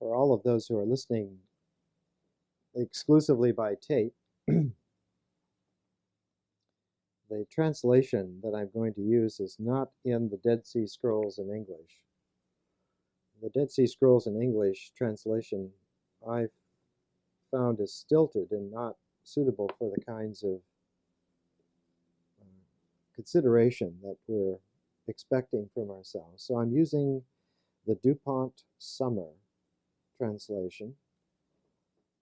for all of those who are listening exclusively by tape, the translation that I'm going to use is not in the Dead Sea Scrolls in English. The Dead Sea Scrolls in English translation I found is stilted and not suitable for the kinds of consideration that we're expecting from ourselves. So I'm using the DuPont Sommer translation,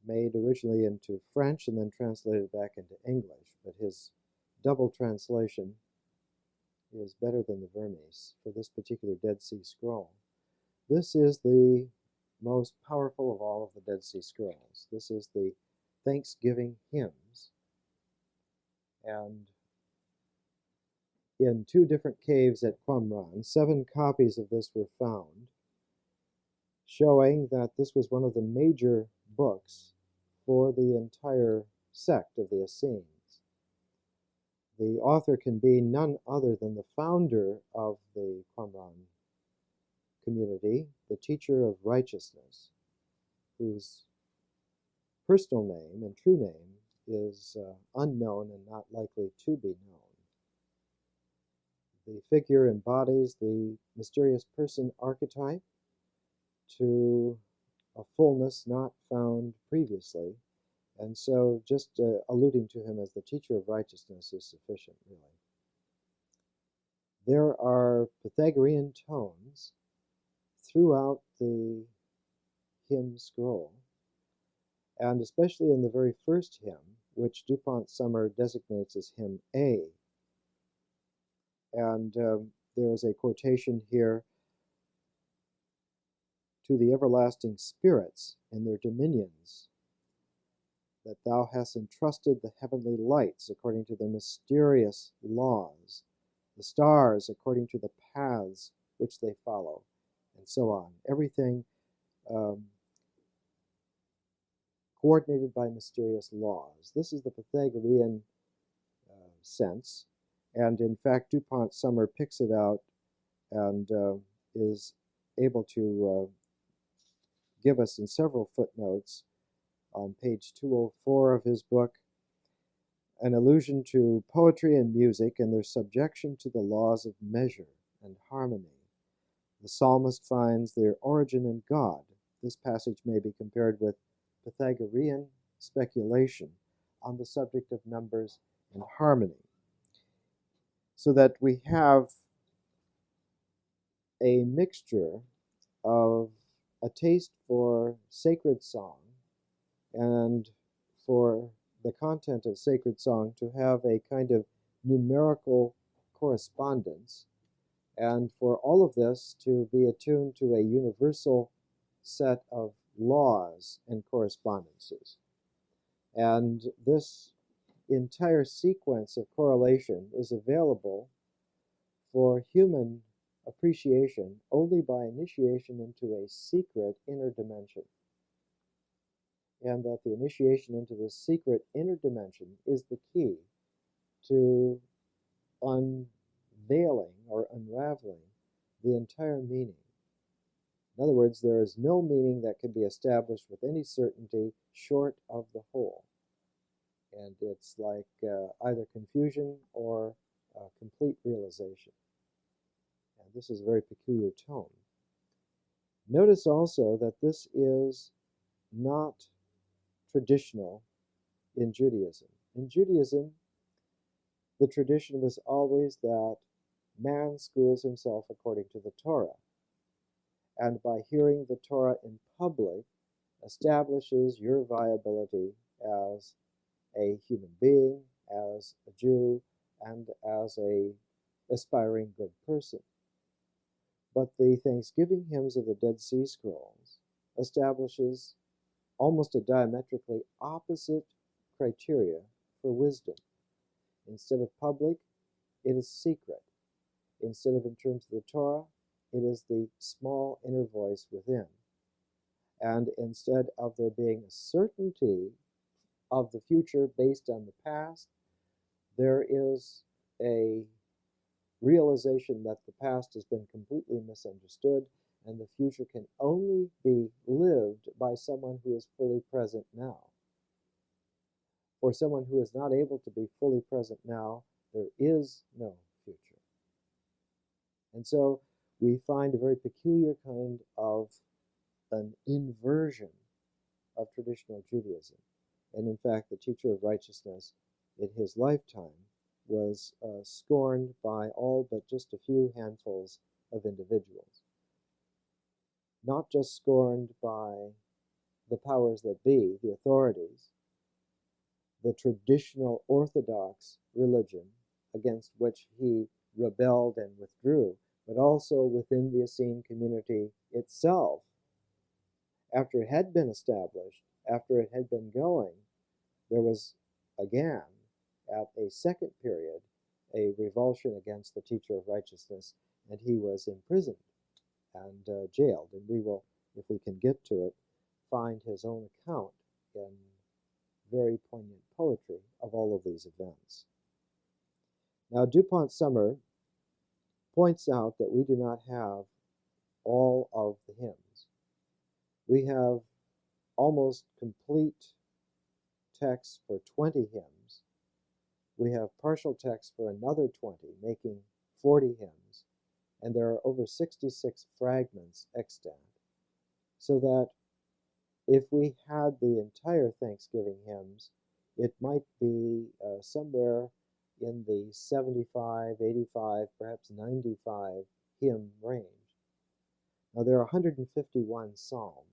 made originally into French and then translated back into English, but his double translation is better than the Vermes for this particular Dead Sea Scroll. This is the most powerful of all of the Dead Sea Scrolls. This is the Thanksgiving hymns. And in 2 different caves at Qumran, 7 copies of this were found, showing that this was one of the major books for the entire sect of the Essenes. The author can be none other than the founder of the Qumran community, the teacher of righteousness, whose personal name and true name is unknown and not likely to be known. The figure embodies the mysterious person archetype to a fullness not found previously, and so just alluding to him as the teacher of righteousness is sufficient, really. There are Pythagorean tones throughout the hymn scroll, and especially in the very first hymn, which DuPont Sommer designates as hymn A. And there is a quotation here: to the everlasting spirits in their dominions, that thou hast entrusted the heavenly lights according to their mysterious laws, the stars according to the paths which they follow, and so on. Everything coordinated by mysterious laws. This is the Pythagorean sense, and in fact DuPont Sommer picks it out and is able to give us in several footnotes on page 204 of his book an allusion to poetry and music and their subjection to the laws of measure and harmony. The psalmist finds their origin in God. This passage may be compared with Pythagorean speculation on the subject of numbers and harmony, so that we have a mixture of a taste for sacred song and for the content of sacred song to have a kind of numerical correspondence, and for all of this to be attuned to a universal set of laws and correspondences. And this entire sequence of correlation is available for human appreciation only by initiation into a secret inner dimension. And that the initiation into this secret inner dimension is the key to unveiling or unraveling the entire meaning. In other words, there is no meaning that can be established with any certainty short of the whole. And it's like either confusion or complete realization. And this is a very peculiar tone. Notice also that this is not traditional in Judaism. In Judaism, the tradition was always that man schools himself according to the Torah, and by hearing the Torah in public establishes your viability as a human being, as a Jew, and as a aspiring good person. But the Thanksgiving hymns of the Dead Sea Scrolls establishes almost a diametrically opposite criteria for wisdom. Instead of public, it is secret. Instead of in terms of the Torah, it is the small inner voice within. And instead of there being a certainty of the future based on the past, there is a realization that the past has been completely misunderstood and the future can only be lived by someone who is fully present now. For someone who is not able to be fully present now, there is no future. And so we find a very peculiar kind of an inversion of traditional Judaism. And in fact, the teacher of righteousness in his lifetime was scorned by all but just a few handfuls of individuals. Not just scorned by the powers that be, the authorities, the traditional Orthodox religion against which he rebelled and withdrew, but also within the Essene community itself. After it had been established, after it had been going, there was again, at a second period, a revulsion against the teacher of righteousness, and he was imprisoned and jailed. And we will, if we can get to it, find his own account in very poignant poetry of all of these events. Now, DuPont Sommer points out that we do not have all of the hymns. We have almost complete texts for 20 hymns. We have partial texts for another 20, making 40 hymns, and there are over 66 fragments extant, so that if we had the entire Thanksgiving hymns, it might be somewhere in the 75, 85, perhaps 95 hymn range. Now, there are 151 psalms.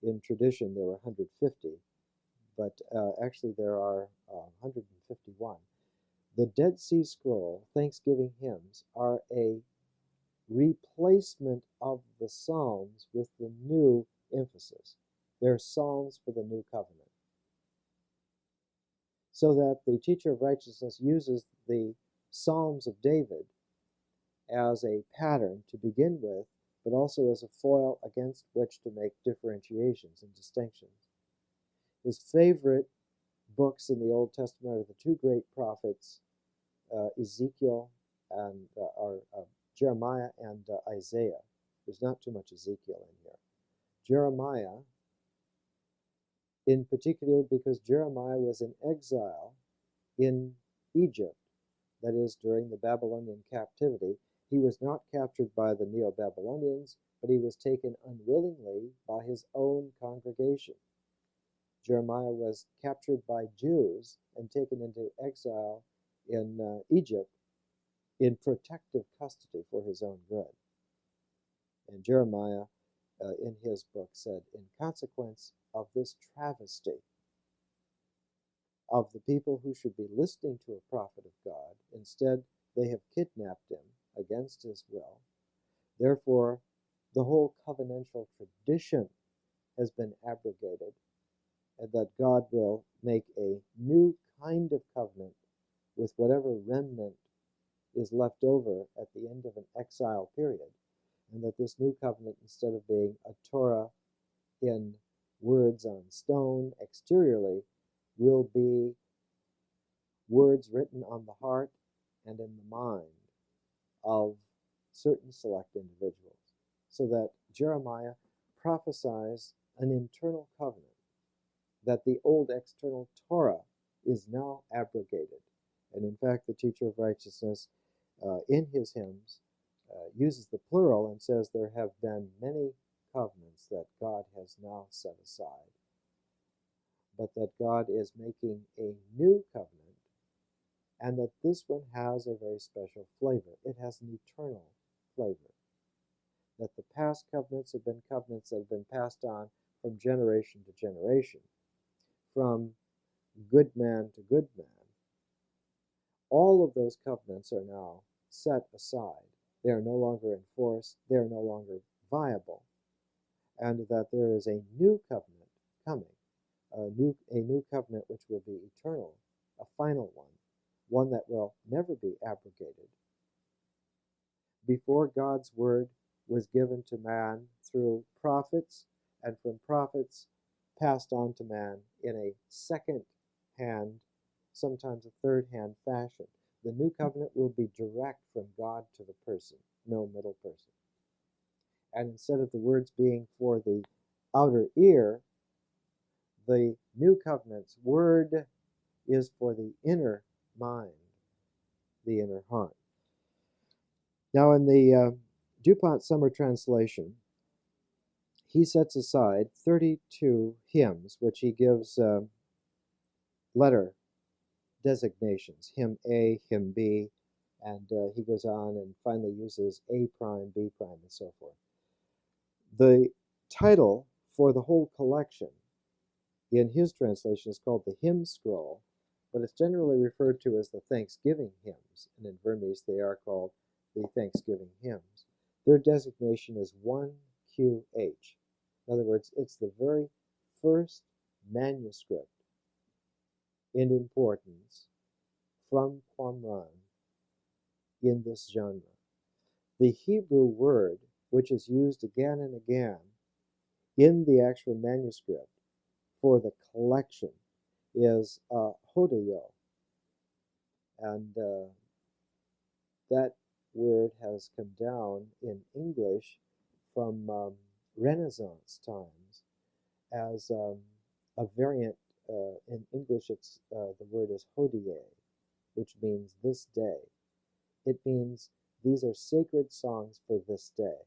In tradition, there were 150, but actually there are 151. The Dead Sea Scroll Thanksgiving hymns are a replacement of the Psalms with the new emphasis. They're psalms for the new covenant. So that the teacher of righteousness uses the Psalms of David as a pattern to begin with, but also as a foil against which to make differentiations and distinctions. His favorite books in the Old Testament are the two great prophets, Ezekiel and Jeremiah and Isaiah. There's not too much Ezekiel in here. Jeremiah, in particular, because Jeremiah was in exile in Egypt, that is, during the Babylonian captivity. He was not captured by the Neo-Babylonians, but he was taken unwillingly by his own congregation. Jeremiah was captured by Jews and taken into exile in Egypt in protective custody for his own good. And Jeremiah, in his book, said, in consequence of this travesty of the people who should be listening to a prophet of God, instead they have kidnapped him against his will. Therefore, the whole covenantal tradition has been abrogated, and that God will make a new kind of covenant with whatever remnant is left over at the end of an exile period, and that this new covenant, instead of being a Torah in words on stone exteriorly, will be words written on the heart and in the mind of certain select individuals, so that Jeremiah prophesies an internal covenant, that the old external Torah is now abrogated. And in fact, the teacher of righteousness in his hymns uses the plural and says there have been many covenants that God has now set aside, but that God is making a new covenant, and that this one has a very special flavor. It has an eternal flavor. That the past covenants have been covenants that have been passed on from generation to generation, from good man to good man. All of those covenants are now set aside. They are no longer in force. They are no longer viable. And that there is a new covenant coming, a new covenant which will be eternal, a final one that will never be abrogated. Before, God's word was given to man through prophets, and from prophets passed on to man in a second-hand, sometimes a third-hand fashion. The new covenant will be direct from God to the person, no middle person. And instead of the words being for the outer ear, the New Covenant's word is for the inner mind, the inner heart. Now, in the DuPont Sommer translation, he sets aside 32 hymns, which he gives letter designations, hymn A, hymn B, and he goes on and finally uses A prime, B prime, and so forth. The title for the whole collection in his translation is called the Hymn Scroll, but it's generally referred to as the Thanksgiving Hymns, and in Vermes they are called the Thanksgiving Hymns. Their designation is 1QH. In other words, it's the very first manuscript in importance from Qumran in this genre. The Hebrew word, which is used again and again in the actual manuscript for the collection, is hodeo. And that word has come down in English from Renaissance times as a variant. In English, it's the word is hodie, which means this day. It means these are sacred songs for this day.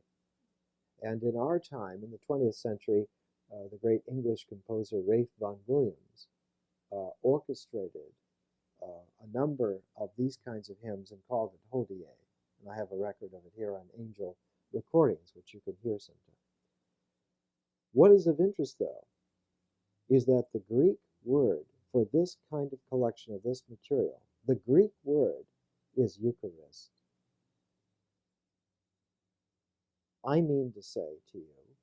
And in our time, in the 20th century, the great English composer Ralph Vaughan Williams orchestrated a number of these kinds of hymns and called it hodie. And I have a record of it here on Angel Recordings, which you can hear sometime. What is of interest, though, is that the Greek word for this kind of collection of this material, the Greek word is Eucharist. I mean to say to you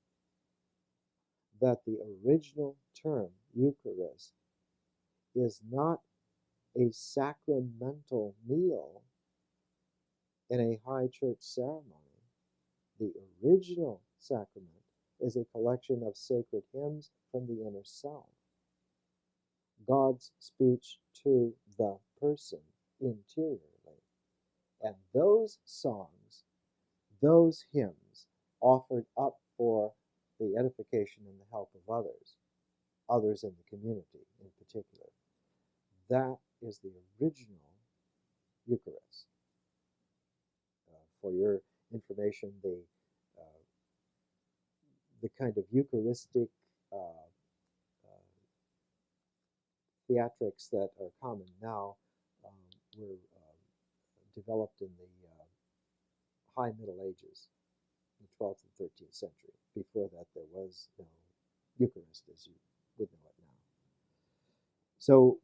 that the original term Eucharist is not a sacramental meal in a high church ceremony. The original sacrament is a collection of sacred hymns from the inner self. God's speech to the person interiorly. And those songs, those hymns, offered up for the edification and the help of others in the community in particular. That is the original Eucharist. For your information, the kind of Eucharistic theatrics that are common now were developed in the High Middle Ages, the 12th and 13th century. Before that, there was no Eucharist as you would know it now. So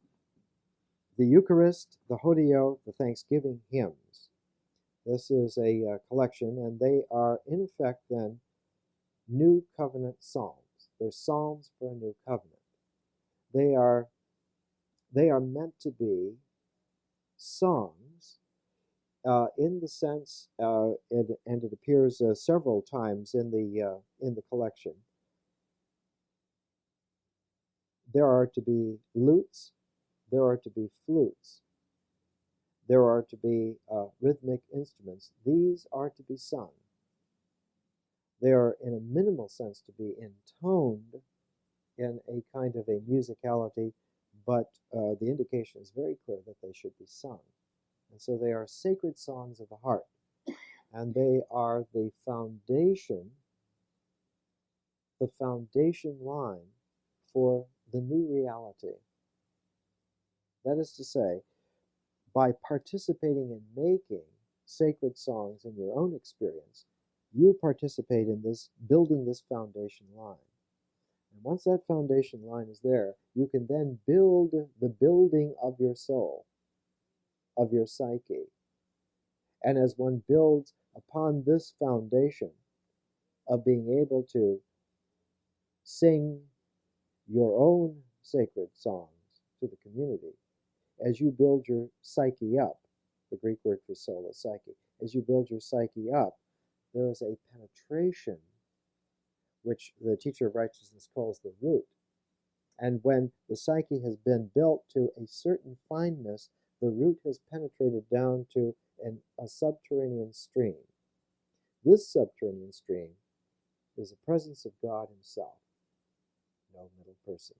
the Eucharist, the hodeo, the Thanksgiving hymns, this is a collection, and they are in effect then New Covenant psalms. They're psalms for a new covenant. They are meant to be songs in the sense, and it appears several times in the collection. There are to be lutes, there are to be flutes, there are to be rhythmic instruments. These are to be sung. They are, in a minimal sense, to be intoned in a kind of a musicality, but the indication is very clear that they should be sung. And so they are sacred songs of the heart, and they are the foundation line for the new reality. That is to say, by participating in making sacred songs in your own experience, you participate in this, building this foundation line. And once that foundation line is there, you can then build the building of your soul, of your psyche. And as one builds upon this foundation of being able to sing your own sacred songs to the community, as you build your psyche up, the Greek word for soul is psyche, as you build your psyche up, there is a penetration which the teacher of righteousness calls the root. And when the psyche has been built to a certain fineness, the root has penetrated down to a subterranean stream. This subterranean stream is the presence of God himself, no middle person.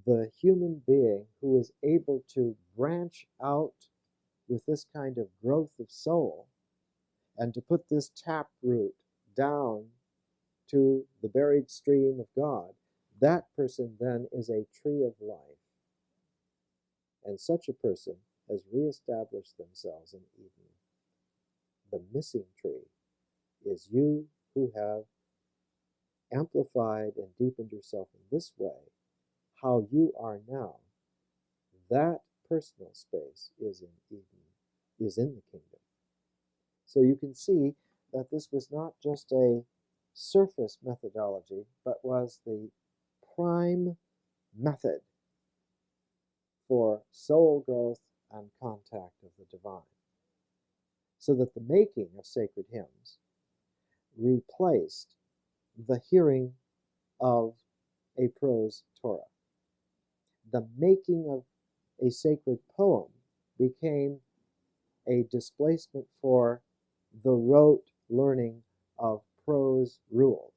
The human being who is able to branch out with this kind of growth of soul and to put this taproot down to the buried stream of God, that person then is a tree of life. And such a person has reestablished themselves in Eden. The missing tree is you who have amplified and deepened yourself in this way. How you are now, that personal space is in Eden, is in the kingdom. So you can see that this was not just a surface methodology, but was the prime method for soul growth and contact of the divine. So that the making of sacred hymns replaced the hearing of a prose Torah. The making of a sacred poem became a displacement for the rote learning of prose rules.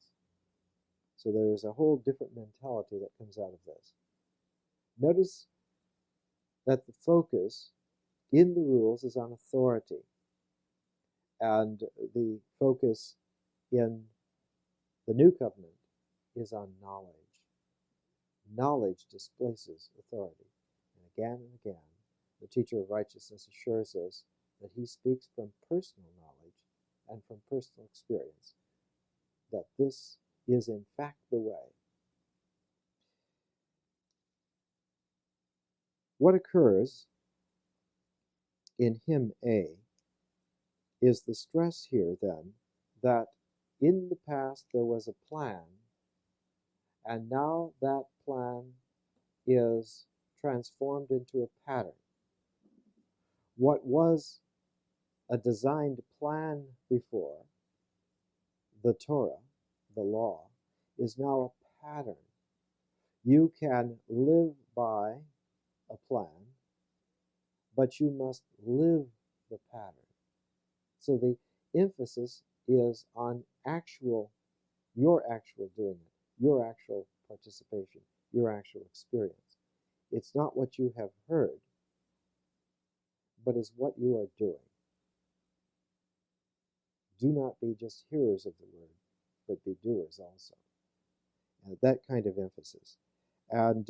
So there's a whole different mentality that comes out of this. Notice that the focus in the rules is on authority, and the focus in the New Covenant is on knowledge. Knowledge displaces authority. And again, the teacher of righteousness assures us that he speaks from personal knowledge and from personal experience, that this is in fact the way. What occurs in hymn A is the stress here then that in the past there was a plan, and now that plan is transformed into a pattern. What was a designed plan before, the Torah, the law, is now a pattern. You can live by a plan, but you must live the pattern. So the emphasis is on your actual doing it, your actual participation, your actual experience. It's not what you have heard, but is what you are doing. Do not be just hearers of the word, but be doers also. That kind of emphasis. And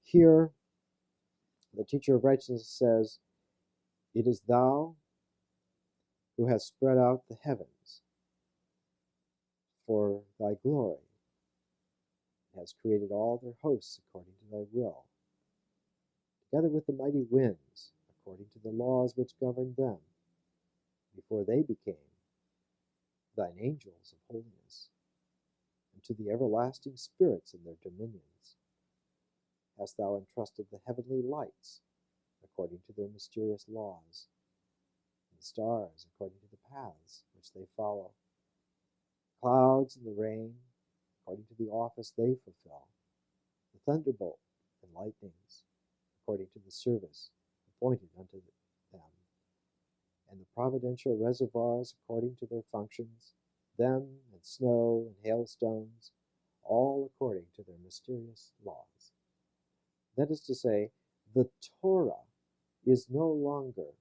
here, the teacher of righteousness says, "It is thou who hast spread out the heavens for thy glory, and hast created all their hosts according to thy will, together with the mighty winds, according to the laws which governed them, before they became thine angels of holiness, and to the everlasting spirits in their dominions hast thou entrusted the heavenly lights according to their mysterious laws, and the stars according to the paths which they follow, clouds and the rain according to the office they fulfill, the thunderbolt and lightnings according to the service appointed unto them, and the providential reservoirs according to their functions, them and snow and hailstones, all according to their mysterious laws." That is to say, the Torah is no longer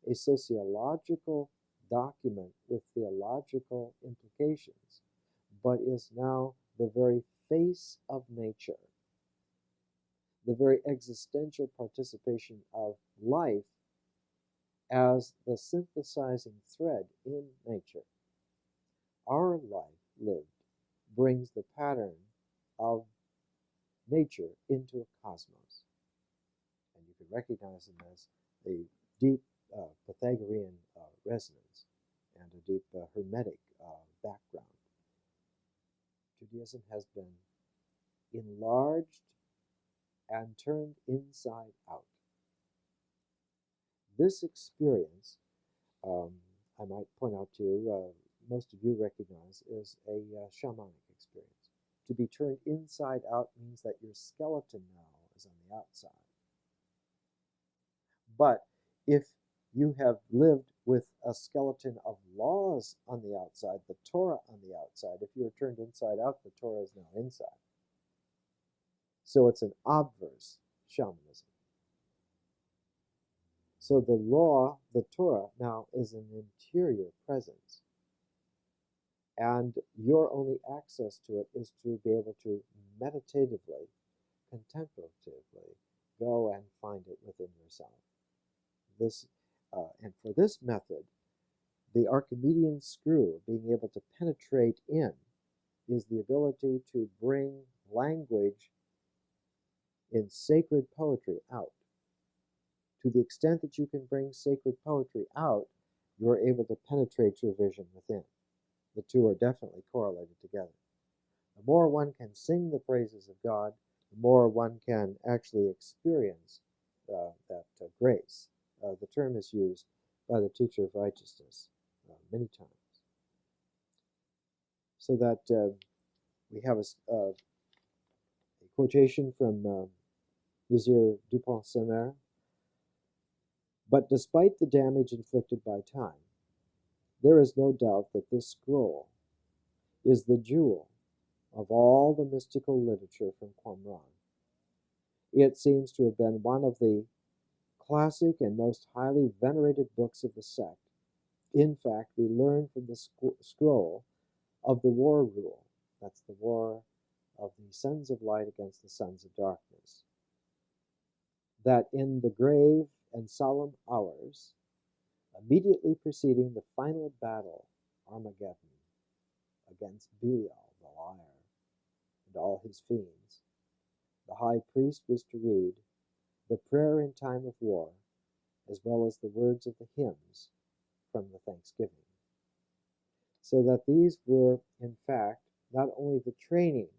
a sociological document with theological implications, but is now the very face of nature, the very existential participation of life as the synthesizing thread in nature. Our life lived brings the pattern of nature into a cosmos. And you can recognize them as a deep Pythagorean resonance and a deep Hermetic background. Judaism has been enlarged and turned inside out. This experience, I might point out to you, most of you recognize, is a shamanic experience. To be turned inside out means that your skeleton now is on the outside. But if you have lived with a skeleton of laws on the outside, the Torah on the outside. If you were turned inside out, the Torah is now inside. So it's an obverse shamanism. So the law, the Torah, now is an interior presence. And your only access to it is to be able to meditatively, contemplatively, go and find it within yourself. And for this method, the Archimedean screw, being able to penetrate in, is the ability to bring language in sacred poetry out. To the extent that you can bring sacred poetry out, you're able to penetrate your vision within. The two are definitely correlated together. The more one can sing the praises of God, the more one can actually experience that grace. The term is used by the teacher of righteousness many times. So that we have a quotation from Vizier DuPont Sommer. But despite the damage inflicted by time, there is no doubt that this scroll is the jewel of all the mystical literature from Qumran. It seems to have been one of the classic and most highly venerated books of the sect. In fact, we learn from the scroll of the war rule. That's the war of the sons of light against the sons of darkness. That in the grave and solemn hours, immediately preceding the final battle, Armageddon, against Belial, the liar, and all his fiends, the high priest was to read the prayer in time of war, as well as the words of the hymns from the Thanksgiving. So that these were, in fact, not only the training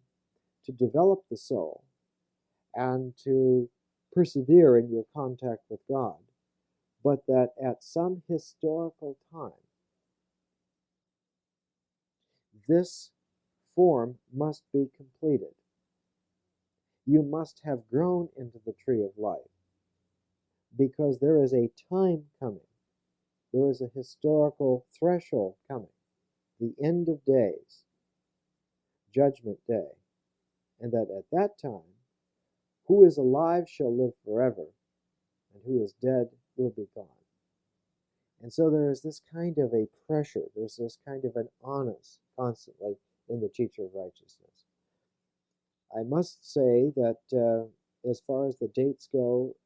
to develop the soul and to persevere in your contact with God, but that at some historical time, this form must be completed. You must have grown into the tree of life, because there is a time coming. There is a historical threshold coming, the end of days, judgment day, and that at that time, who is alive shall live forever, and who is dead will be gone. And so there is this kind of a pressure, there's this kind of an onus constantly in the teacher of righteousness. I must say that as far as the dates go,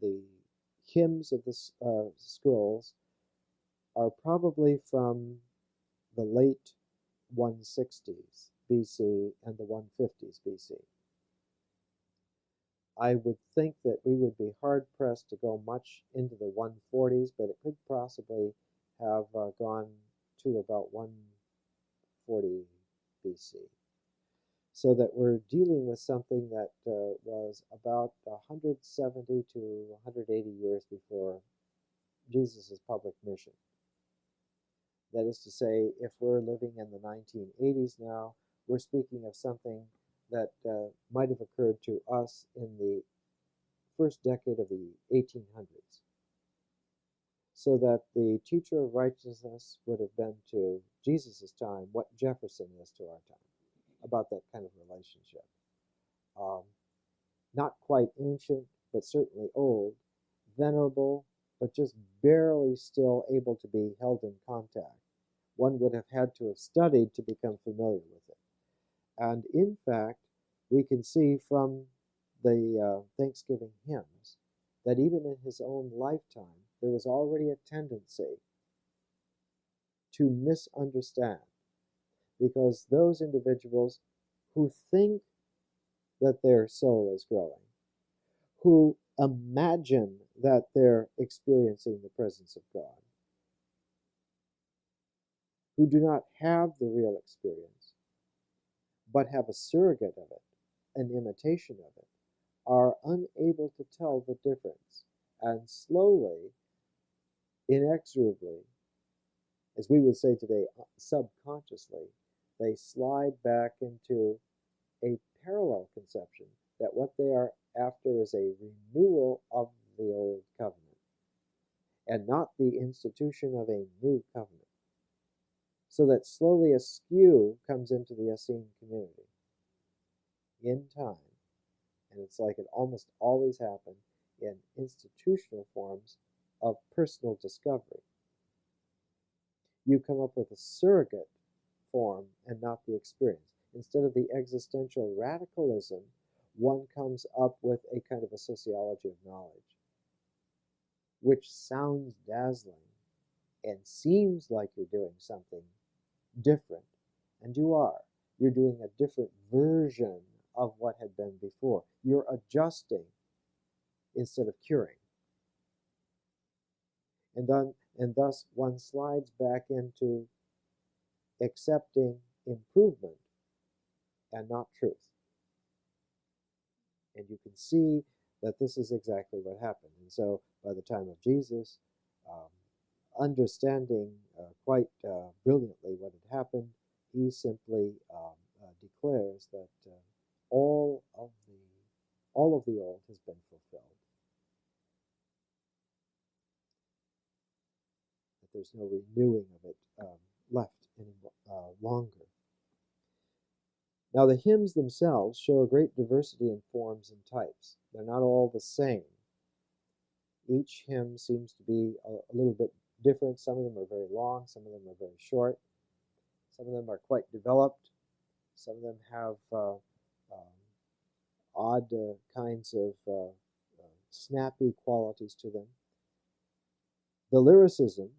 the hymns of the scrolls are probably from the late 160s BC and the 150s BC. I would think that we would be hard-pressed to go much into the 140s, but it could possibly have gone to about 140 BC. So that we're dealing with something that was about 170 to 180 years before Jesus' public mission. That is to say, if we're living in the 1980s now, we're speaking of something that might have occurred to us in the first decade of the 1800s. So that the teacher of righteousness would have been to Jesus' time what Jefferson is to our time, about that kind of relationship. Not quite ancient, but certainly old, venerable, but just barely still able to be held in contact. One would have had to have studied to become familiar with it. And in fact, we can see from the Thanksgiving hymns that even in his own lifetime, there was already a tendency to misunderstand, because those individuals who think that their soul is growing, who imagine that they're experiencing the presence of God, who do not have the real experience, but have a surrogate of it, an imitation of it, are unable to tell the difference, and slowly, inexorably, as we would say today, subconsciously, they slide back into a parallel conception that what they are after is a renewal of the old covenant. and not the institution of a new covenant. So that slowly a skew comes into the Essene community in time, and it's like it almost always happened in institutional forms of personal discovery. You come up with a surrogate form and not the experience. Instead of the existential radicalism, one comes up with a kind of a sociology of knowledge, which sounds dazzling and seems like you're doing something different. And you are. You're doing a different version of what had been before. You're adjusting instead of curing. And thus one slides back into accepting improvement and not truth. And you can see that this is exactly what happened. And so by the time of Jesus, understanding quite brilliantly what had happened, he simply declares that all of the old has been fulfilled. That there's no renewing of it left any longer. Now the hymns themselves show a great diversity in forms and types. They're not all the same. Each hymn seems to be a little bit different. Some of them are very long, some of them are very short. Some of them are quite developed. Some of them have odd kinds of snappy qualities to them. The lyricism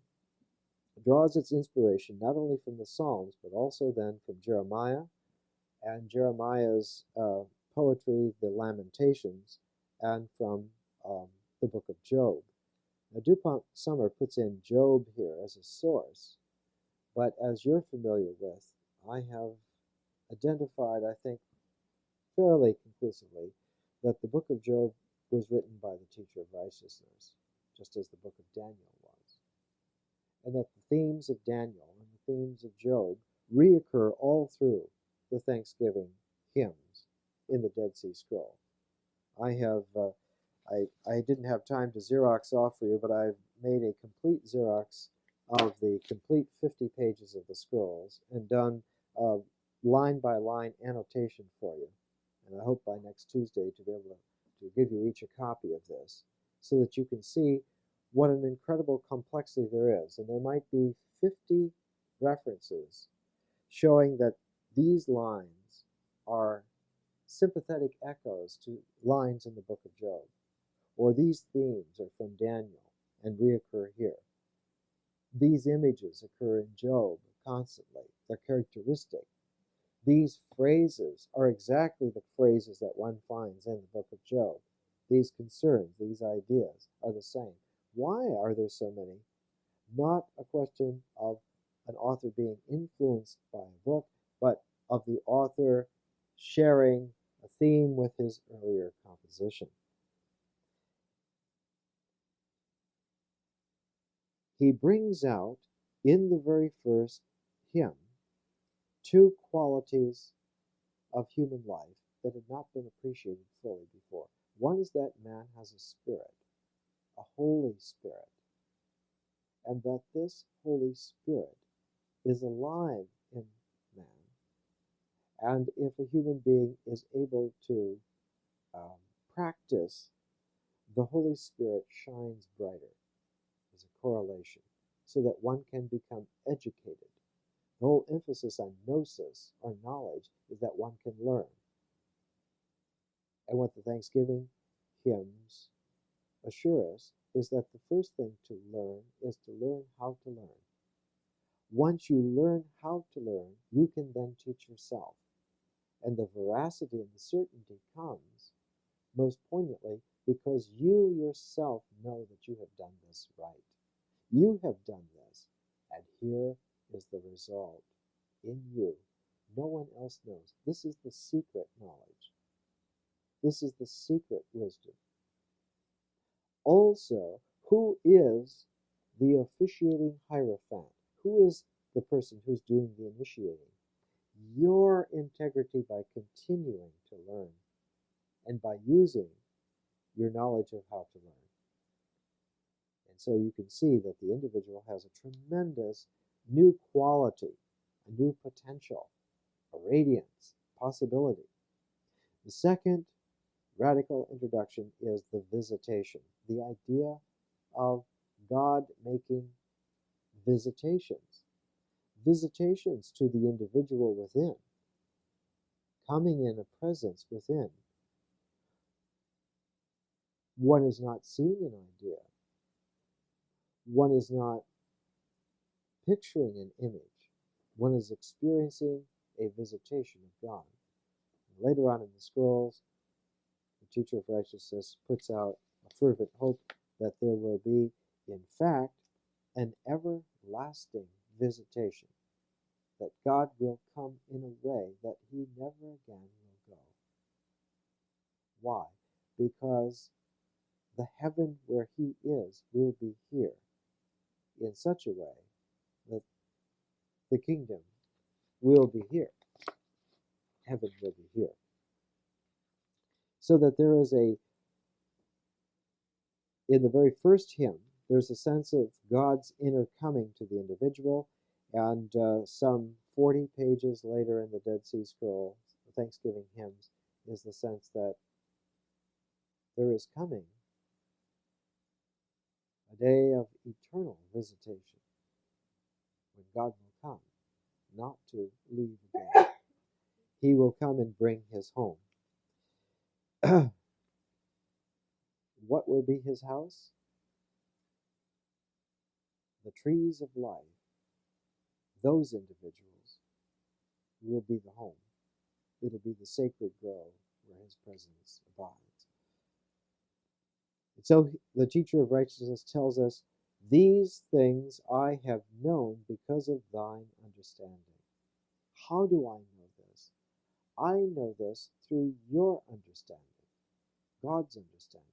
draws its inspiration not only from the Psalms, but also then from Jeremiah and Jeremiah's poetry, the Lamentations, and from the book of Job. Now, DuPont Sommer puts in Job here as a source, but as you're familiar with, I have identified, I think, fairly conclusively, that the book of Job was written by the teacher of righteousness, just as the book of Daniel was. And that the themes of Daniel and the themes of Job reoccur all through the Thanksgiving hymns in the Dead Sea Scroll. I didn't have time to Xerox off for you, but I've made a complete Xerox of the complete 50 pages of the scrolls and done line by line annotation for you. And I hope by next Tuesday to be able to give you each a copy of this so that you can see what an incredible complexity there is. And there might be 50 references showing that these lines are sympathetic echoes to lines in the book of Job. Or these themes are from Daniel and reoccur here. These images occur in Job constantly. They're characteristic. These phrases are exactly the phrases that one finds in the book of Job. These concerns, these ideas are the same. Why are there so many? Not a question of an author being influenced by a book, but of the author sharing a theme with his earlier composition. He brings out in the very first hymn two qualities of human life that had not been appreciated fully before. One is that man has a spirit, a Holy Spirit, and that this Holy Spirit is alive in man. And if a human being is able to practice, the Holy Spirit shines brighter. There's a correlation, so that one can become educated. The whole emphasis on gnosis, or knowledge, is that one can learn. And what the Thanksgiving hymns assure us is that the first thing to learn is to learn how to learn. Once you learn how to learn, you can then teach yourself. And the veracity and the certainty comes most poignantly because you yourself know that you have done this right. You have done this, and here is the result in you. No one else knows. This is the secret knowledge. This is the secret wisdom. Also, who is the officiating hierophant? Who is the person who's doing the initiating? Your integrity by continuing to learn and by using your knowledge of how to learn. And so you can see that the individual has a tremendous new quality, a new potential, a radiance, possibility. The second radical introduction is the visitation, the idea of God making visitations to the individual within, coming in a presence within. One is not seeing an idea. One is not picturing an image. One is experiencing a visitation of God. And later on in the scrolls, the teacher of righteousness puts out a fervent hope that there will be, in fact, an everlasting visitation, that God will come in a way that he never again will go. Why? Because the heaven where he is will be here in such a way that the kingdom will be here. Heaven will be here. So that there is in the very first hymn, there's a sense of God's inner coming to the individual, and some 40 pages later in the Dead Sea Scroll, the Thanksgiving hymns, is the sense that there is coming a day of eternal visitation, when God will come, not to leave again. He will come and bring his home. What will be his house? The trees of life, those individuals, will be the home. It'll be the sacred grove where his presence abides. And so the teacher of righteousness tells us, these things I have known because of thine understanding. How do I know this? I know this through your understanding, God's understanding.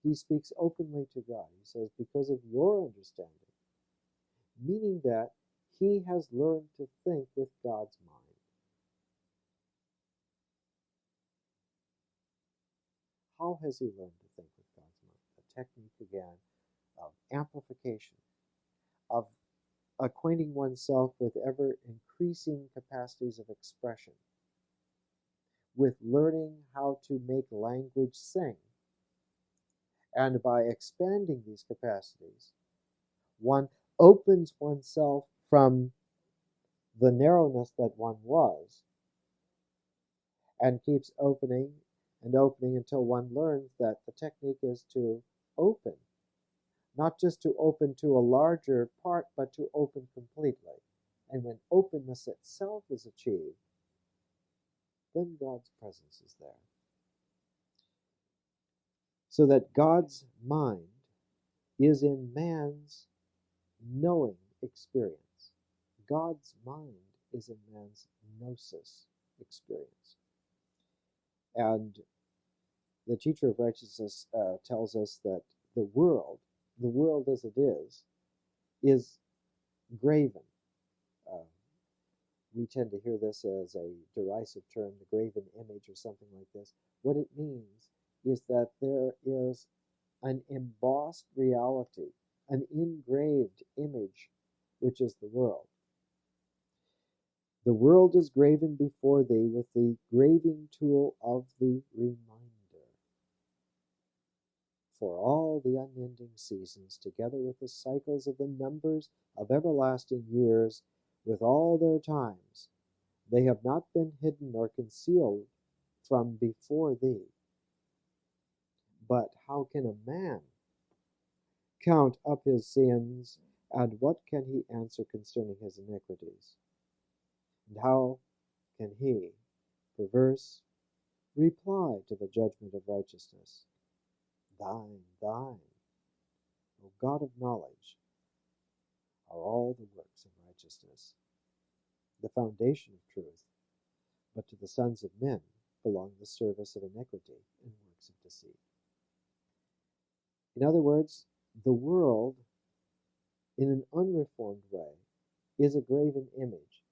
He speaks openly to God. He says, because of your understanding, meaning that he has learned to think with God's mind. How has he learned to think with God's mind? A technique, again, of amplification, of acquainting oneself with ever-increasing capacities of expression, with learning how to make language sing. And by expanding these capacities, one opens oneself from the narrowness that one was, and keeps opening and opening until one learns that the technique is to open, not just to open to a larger part, but to open completely. And when openness itself is achieved, then God's presence is there. So that God's mind is in man's knowing experience. God's mind is in man's gnosis experience. And the teacher of righteousness tells us that the world as it is graven. We tend to hear this as a derisive term, the graven image or something like this. What it means is that there is an embossed reality, an engraved image, which is the world. The world is graven before thee with the graving tool of the reminder. For all the unending seasons, together with the cycles of the numbers of everlasting years, with all their times, they have not been hidden nor concealed from before thee. But how can a man count up his sins, and what can he answer concerning his iniquities? And how can he, perverse, reply to the judgment of righteousness? Thine, O God of knowledge, are all the works of righteousness, the foundation of truth, but to the sons of men belong the service of iniquity and works of deceit. In other words, the world, in an unreformed way, is a graven image.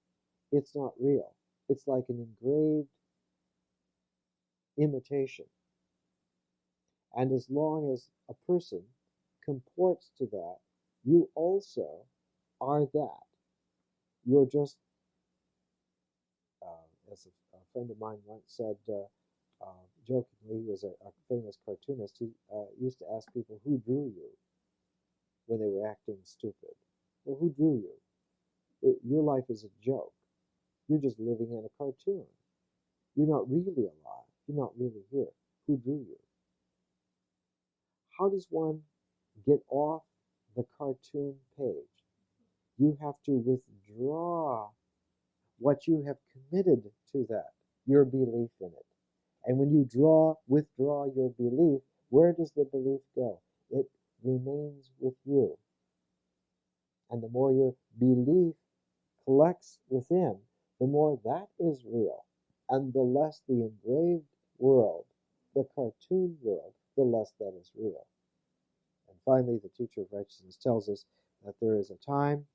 It's not real. It's like an engraved imitation. And as long as a person comports to that, you also are that. You're just, as a friend of mine once said, jokingly, he was a famous cartoonist. He used to ask people, who drew you, when they were acting stupid. Well, who drew you? Your life is a joke. You're just living in a cartoon. You're not really alive. You're not really here. Who drew you? How does one get off the cartoon page? You have to withdraw what you have committed to that, your belief in it. And when you withdraw your belief, where does the belief go? It remains with you. And the more your belief collects within, the more that is real. And the less the engraved world, the cartoon world, the less that is real. And finally, the teacher of righteousness tells us that there is a time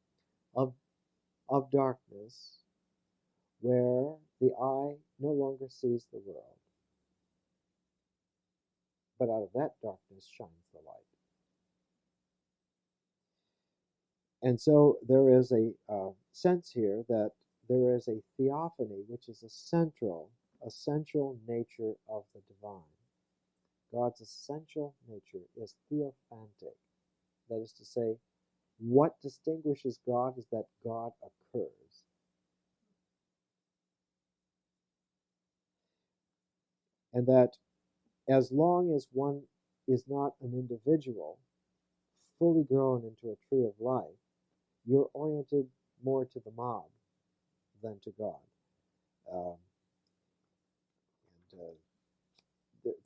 of darkness where the eye no longer sees the world, but out of that darkness shines the light. And so there is a sense here that there is a theophany, which is essential nature of the divine. God's essential nature is theophantic. That is to say, what distinguishes God is that God occurs. And that as long as one is not an individual fully grown into a tree of life, you're oriented more to the mob than to God.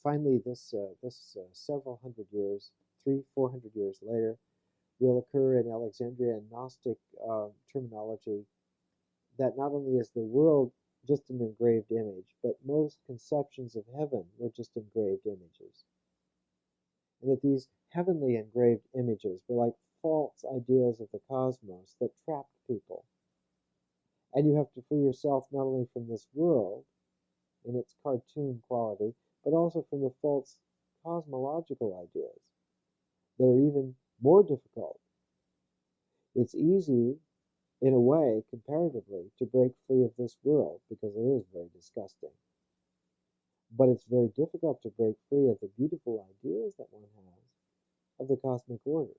Finally, this several hundred years, 300-400 years later, will occur in Alexandria in Gnostic terminology, that not only is the world just an engraved image, but most conceptions of heaven were just engraved images. And that these heavenly engraved images were like false ideas of the cosmos that trapped people. And you have to free yourself not only from this world in its cartoon quality, but also from the false cosmological ideas that are even more difficult. It's easy, in a way, comparatively, to break free of this world because it is very disgusting. But it's very difficult to break free of the beautiful ideas that one has of the cosmic orders.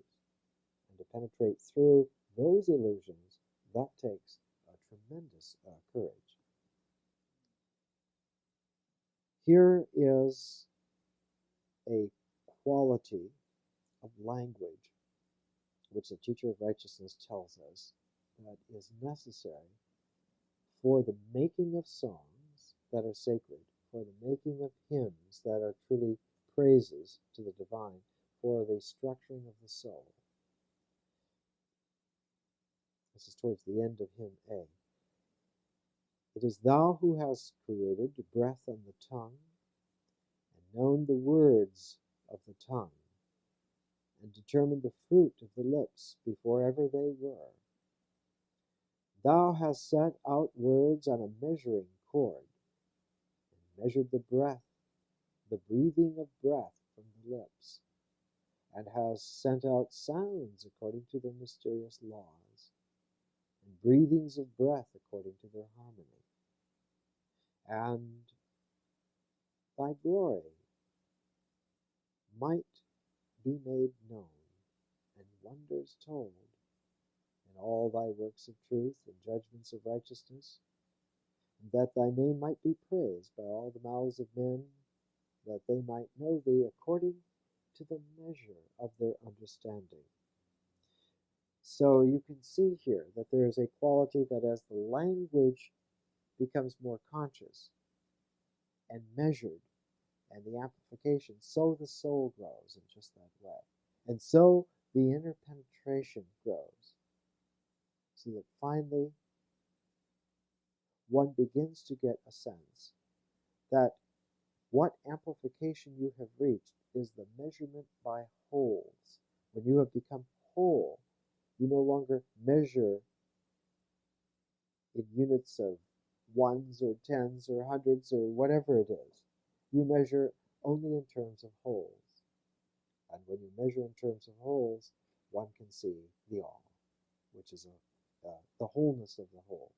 And to penetrate through those illusions, that takes a tremendous courage. Here is a quality of language which the teacher of righteousness tells us that is necessary for the making of songs that are sacred, for the making of hymns that are truly praises to the divine, for the structuring of the soul. This is towards the end of hymn A. It is thou who hast created breath on the tongue, and known the words of the tongue, and determined the fruit of the lips before ever they were. Thou hast set out words on a measuring cord, and measured the breath, the breathing of breath from the lips, and hast sent out sounds according to their mysterious laws, and breathings of breath according to their harmony. And thy glory might be made known, and wonders told, in all thy works of truth and judgments of righteousness, and that thy name might be praised by all the mouths of men, that they might know thee according to the measure of their understanding. So you can see here that there is a quality that as the language becomes more conscious and measured, and the amplification, so the soul grows in just that way. And so the inner penetration grows, so that finally one begins to get a sense that what amplification you have reached is the measurement by wholes. When you have become whole, you no longer measure in units of ones or tens or hundreds or whatever it is. You measure only in terms of wholes. And when you measure in terms of wholes, one can see the all, which is the wholeness of the whole.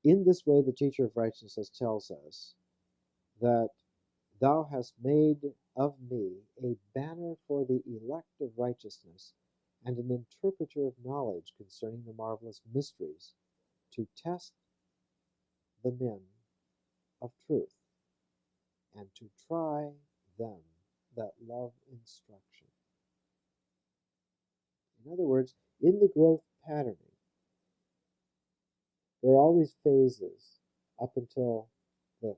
In this way, the teacher of righteousness tells us that thou hast made of me a banner for the elect of righteousness and an interpreter of knowledge concerning the marvelous mysteries, to test the men of truth, and to try them that love instruction. In other words, in the growth patterning, there are always phases up until the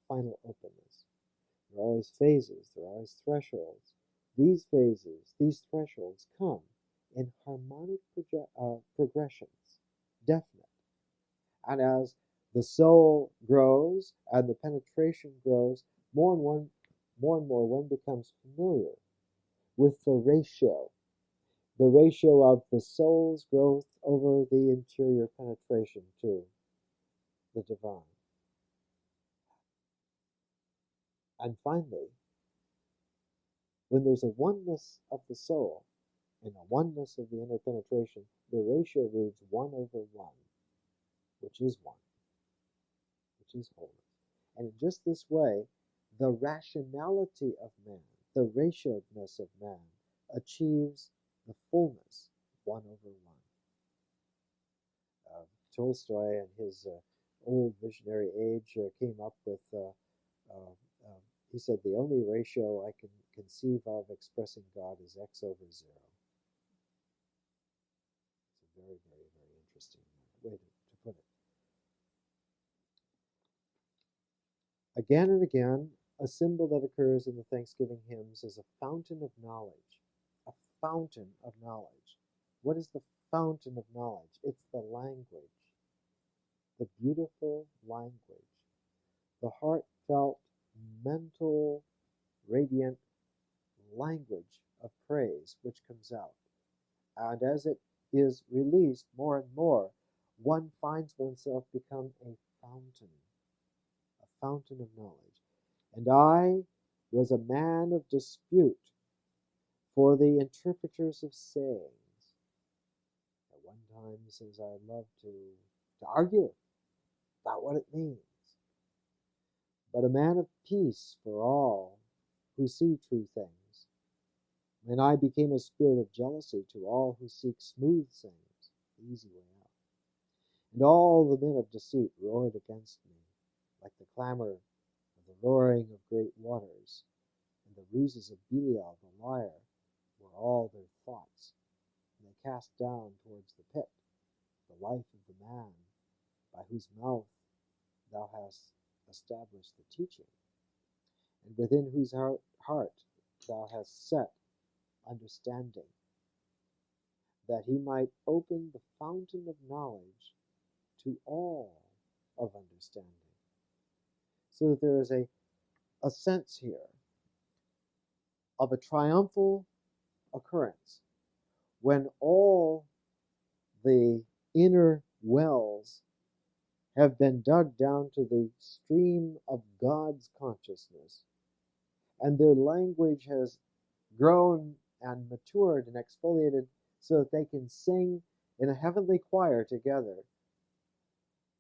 final openness. There are always phases, there are always thresholds. These phases, these thresholds come in harmonic progressions, definite. And as the soul grows and the penetration grows, more and more one becomes familiar with the ratio of the soul's growth over the interior penetration to the divine. And finally, when there's a oneness of the soul and a oneness of the inner penetration, the ratio reads 1/1, which is 1, which is wholeness. And in just this way, the rationality of man, the ratioedness of man, achieves the fullness, 1/1. Tolstoy, in his old visionary age, came up with, he said, the only ratio I can conceive of expressing God is x/0. It's a very, very, very interesting way to put it. Again and again, a symbol that occurs in the Thanksgiving hymns is a fountain of knowledge. A fountain of knowledge. What is the fountain of knowledge? It's the language. The beautiful language. The heartfelt, mental, radiant language of praise which comes out. And as it is released more and more, one finds oneself become a fountain of knowledge. And I was a man of dispute for the interpreters of sayings. At one time, he says, I love to argue about what it means. But a man of peace for all who see true things. And I became a spirit of jealousy to all who seek smooth sayings, the easy way out. And all the men of deceit roared against me, like the clamor of the roaring of great waters, and the ruses of Belial the liar were all their thoughts. And they cast down towards the pit the life of the man, by whose mouth thou hast established the teaching, and within whose heart thou hast set understanding, that he might open the fountain of knowledge to all of understanding. So that there is a sense here of a triumphal occurrence when all the inner wells have been dug down to the stream of God's consciousness, and their language has grown and matured and exfoliated so that they can sing in a heavenly choir together.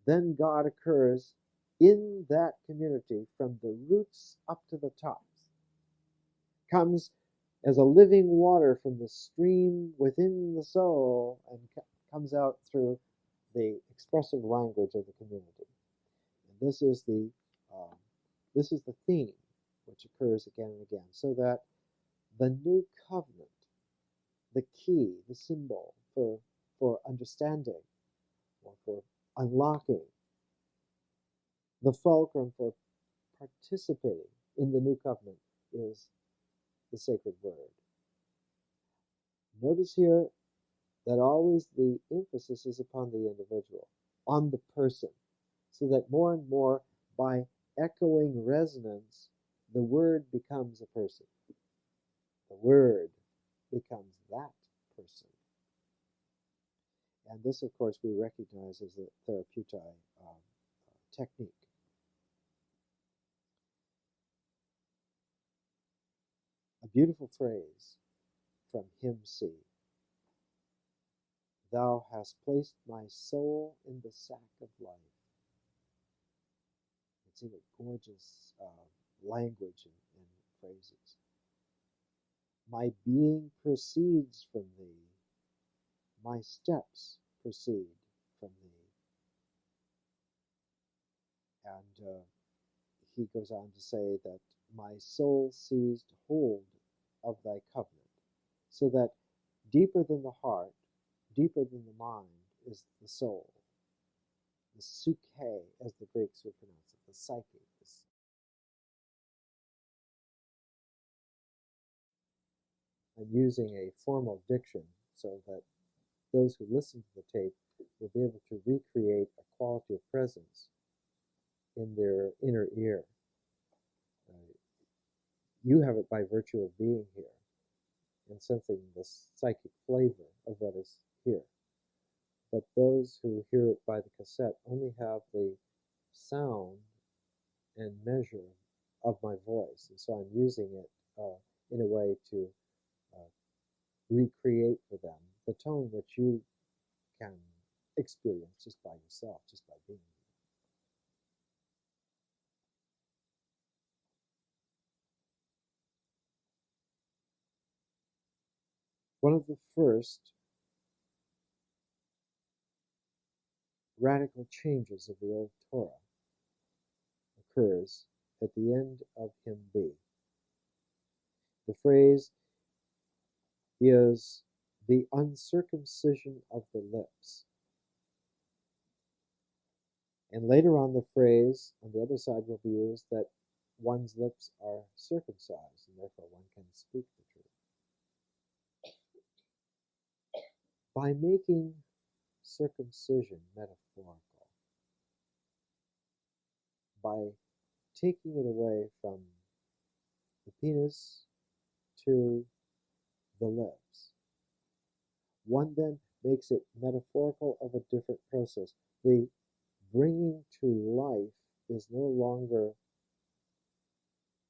Then God occurs in that community from the roots up to the tops, comes as a living water from the stream within the soul, and comes out through the expressive language of the community. And this is the theme which occurs again and again, so that the new covenant, the key, the symbol for understanding or for unlocking, the fulcrum for participating in the new covenant is the sacred word. Notice here that always the emphasis is upon the individual, on the person, so that more and more, by echoing resonance, the word becomes a person. The word becomes that person. And this, of course, we recognize as a therapeutic technique. beautiful phrase from Hymn C. Thou hast placed my soul in the sack of life. It's a gorgeous language and phrases. My being proceeds from thee. My steps proceed from thee. And he goes on to say that my soul seized hold of thy covenant, so that deeper than the heart, deeper than the mind is the soul. The suke, as the Greeks would pronounce it, the psyche. I'm using a formal diction so that those who listen to the tape will be able to recreate a quality of presence in their inner ear. You have it by virtue of being here and sensing the psychic flavor of what is here. But those who hear it by the cassette only have the sound and measure of my voice. And so I'm using it in a way to recreate for them the tone which you can experience just by yourself, just by being here. One of the first radical changes of the old Torah occurs at the end of Hymn B. The phrase is the uncircumcision of the lips. And later on, the phrase on the other side will be used that one's lips are circumcised, and therefore one can speak the truth. By making circumcision metaphorical, by taking it away from the penis to the lips, one then makes it metaphorical of a different process. The bringing to life is no longer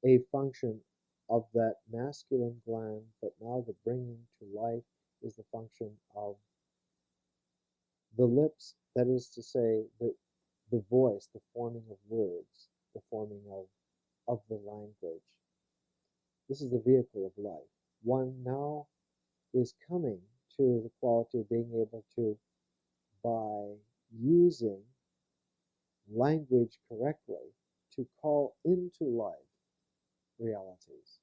a function of that masculine gland, but now the bringing to life is the function of the lips, that is to say, the voice, the forming of words, the forming of the language. This is the vehicle of life. One now is coming to the quality of being able to, by using language correctly, to call into life realities.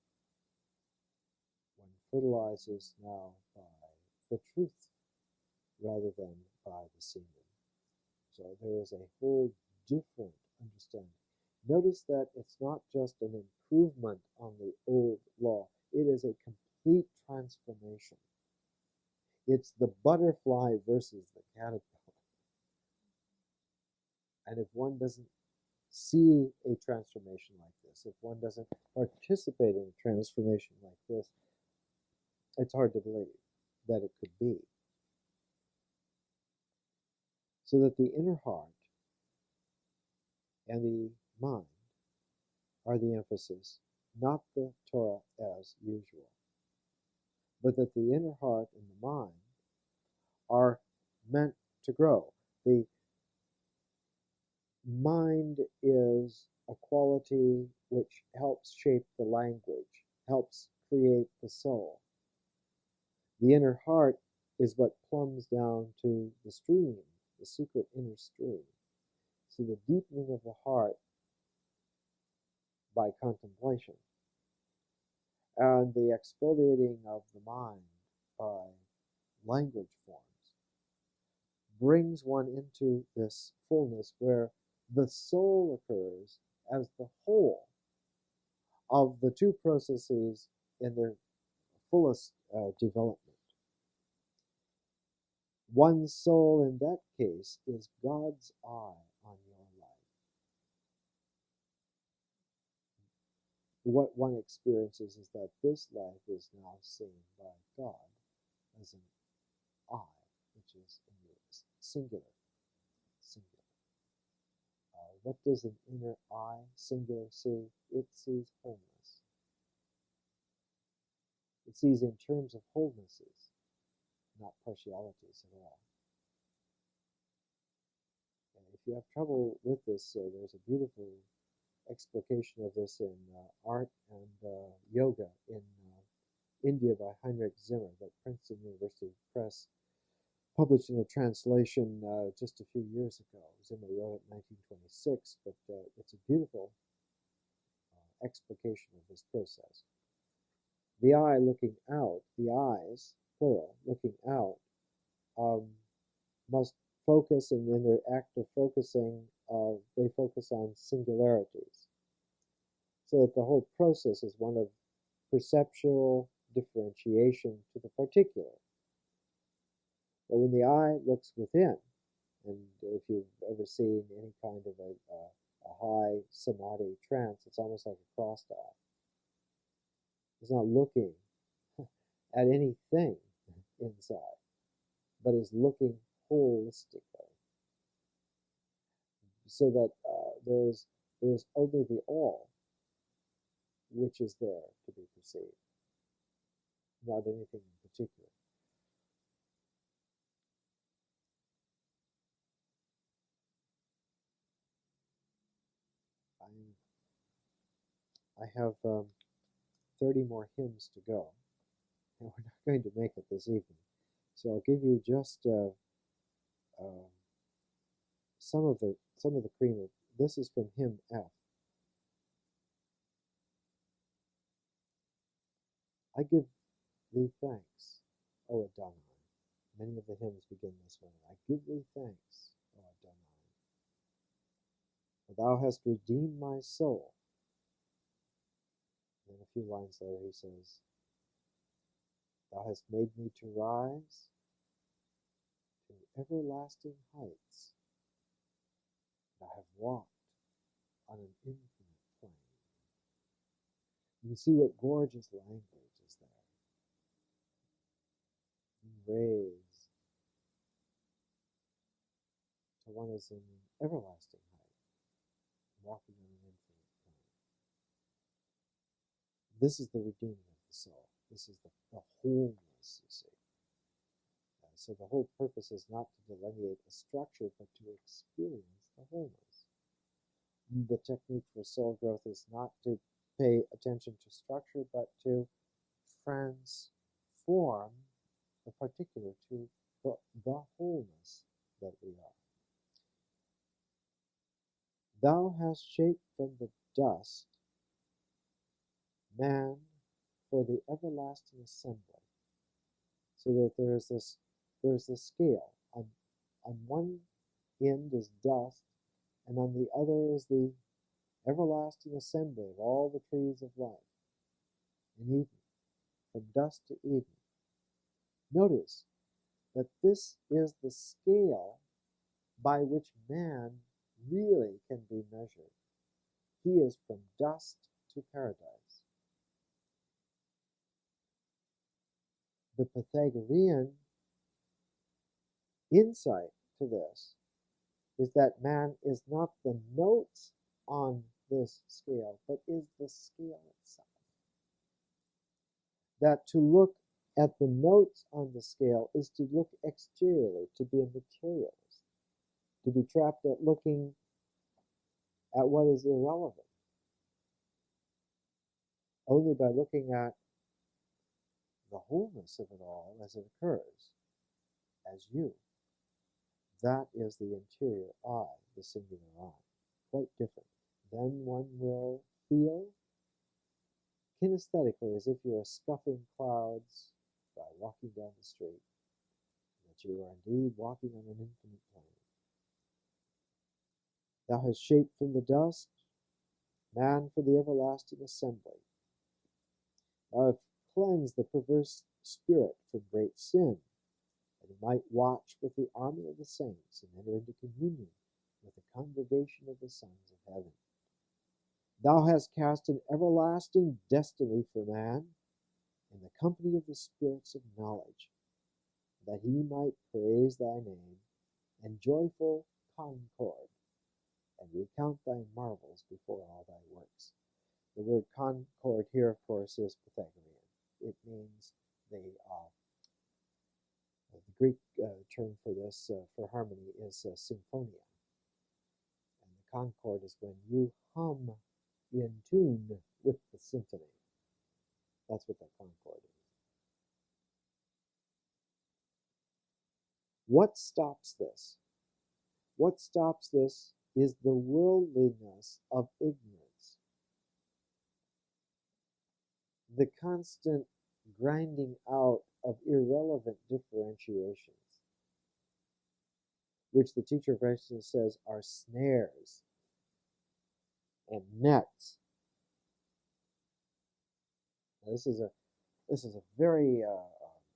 One fertilizes now by the truth rather than by the semen. So there is a whole different understanding. Notice that it's not just an improvement on the old law. It is a complete transformation. It's the butterfly versus the caterpillar. And if one doesn't see a transformation like this, if one doesn't participate in a transformation like this, it's hard to believe that it could be. So that the inner heart and the mind are the emphasis, not the Torah as usual, but that the inner heart and the mind are meant to grow. The mind is a quality which helps shape the language, helps create the soul. The inner heart is what plumbs down to the stream, the secret inner stream. So the deepening of the heart by contemplation and the exfoliating of the mind by language forms brings one into this fullness where the soul occurs as the whole of the two processes in their fullest development. One's soul in that case is God's eye on your life. What one experiences is that this life is now seen by God as an eye, which is singular. What does an inner eye, singular, see? It sees wholeness. It sees in terms of wholenesses, not partialities at all. And if you have trouble with this, there's a beautiful explication of this in Art and Yoga in India by Heinrich Zimmer that Princeton University Press published in a translation just a few years ago. Zimmer wrote it in 1926, but it's a beautiful explication of this process. The eye looking out, the eyes, plural, looking out, must focus, and in their act of focusing, they focus on singularities. So that the whole process is one of perceptual differentiation to the particular. But when the eye looks within, and if you've ever seen any kind of a high samadhi trance, it's almost like a crossed eye. It's not looking at anything inside, but is looking holistically, so that there's only the all which is there to be perceived, not anything in particular. I have 30 more hymns to go, and we're not going to make it this evening. So I'll give you just some of the cream. This is from hymn F. I give thee thanks, O Adonai. Many of the hymns begin this way. I give thee thanks, O Adonai, for thou hast redeemed my soul. And a few lines later he says, thou hast made me to rise to everlasting heights. I have walked on an infinite plane. You can see what gorgeous language is there. Raised to one is in an everlasting height, walking on an infinite plane. This is the redeeming of the soul. This is the wholeness, you see. So the whole purpose is not to delineate a structure, but to experience the wholeness. The technique for soul growth is not to pay attention to structure, but to transform the particular to the wholeness that we are. Thou hast shaped from the dust man for the everlasting assembly. So that there's this scale. On one end is dust, and on the other is the everlasting assembly of all the trees of life in Eden, from dust to Eden. Notice that this is the scale by which man really can be measured. He is from dust to paradise. The Pythagorean insight to this is that man is not the notes on this scale, but is the scale itself. That to look at the notes on the scale is to look exteriorly, to be a materialist, to be trapped at looking at what is irrelevant. Only by looking at the wholeness of it all as it occurs, as you. That is the interior eye, the singular eye. Quite different. Then one will feel kinesthetically as if you are scuffing clouds by walking down the street, that you are indeed walking on an infinite plane. Thou hast shaped from the dust man for the everlasting assembly. Thou hast cleansed the perverse spirit from great sin, that he might watch with the army of the saints and enter into communion with the congregation of the sons of heaven. Thou hast cast an everlasting destiny for man in the company of the spirits of knowledge, that he might praise thy name in joyful concord, and recount thy marvels before all thy works. The word concord here, of course, is Pythagorean. it means the Greek term for this, for harmony, is symphonia. And the concord is when you hum in tune with the symphony. That's what that concord is. What stops this? What stops this is the worldliness of ignorance, the constant grinding out of irrelevant differentiations, which the teacher of righteousness says are snares and nets. Now, this is a very